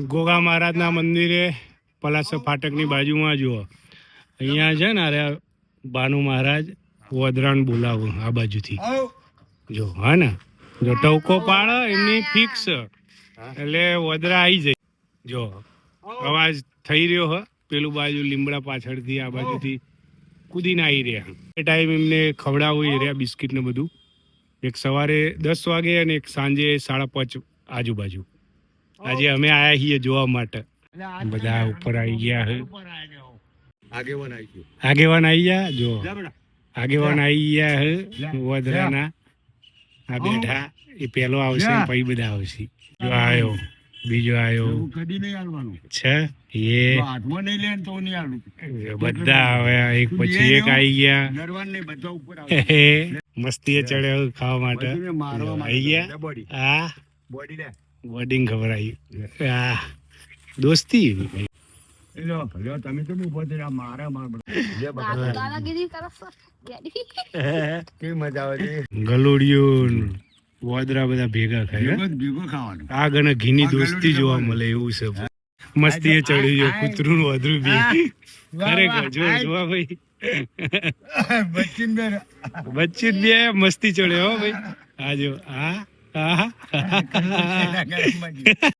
ગોગા મહારાજના મંદિરે પલાસર ફાટકની બાજુમાં જુઓ, અહીંયા છે ને અરે ભાનુ મહારાજ વદરાણ બોલાવો આ બાજુથી જો, હા ને જો ટવકો પાડે એમની ફિક્સ એટલે વદરા આવી જાય. જો અવાજ થઈ રહ્યો હ, પેલું બાજુ લીમડા પાછળથી આ બાજુથી કૂદીને આવી રહ્યા. એ ટાઈમ એમને ખવડાવું એ રહ્યા બિસ્કિટ ને બધું. એક સવારે 10 વાગે અને એક સાંજે 5:30 આજુબાજુ. આજે અમે આયા છીએ જોવા માટે. બધા ઉપર આવી ગયા છે. આગેવાન આવી ગયા જો, આગેવાન આવી ગયા છે વદરાના. આ બેઠા, એ પેલો આવશે પછી બધા આવશે. જો આવ્યો, બીજો આવ્યો છે, એ બધા આવે એક પછી એક આવી ગયા. મસ્તી ચડ્યો ખાવા માટે આવી ગયા. હા બોર્ડિંગ ખબર આવી. હા દોસ્તી ગલોડિયું વોદરા બધા ભેગા ખાય. આગ અને ઘીની દોસ્તી જોવા મળે એવું છે. મસ્તી એ ચડી ગયો કૂતરું વોદરું બી. ખરેખર જો જોવા ભાઈ બચ્ચી બે મસ્તી ચડે હો ભાઈ. આ જો હા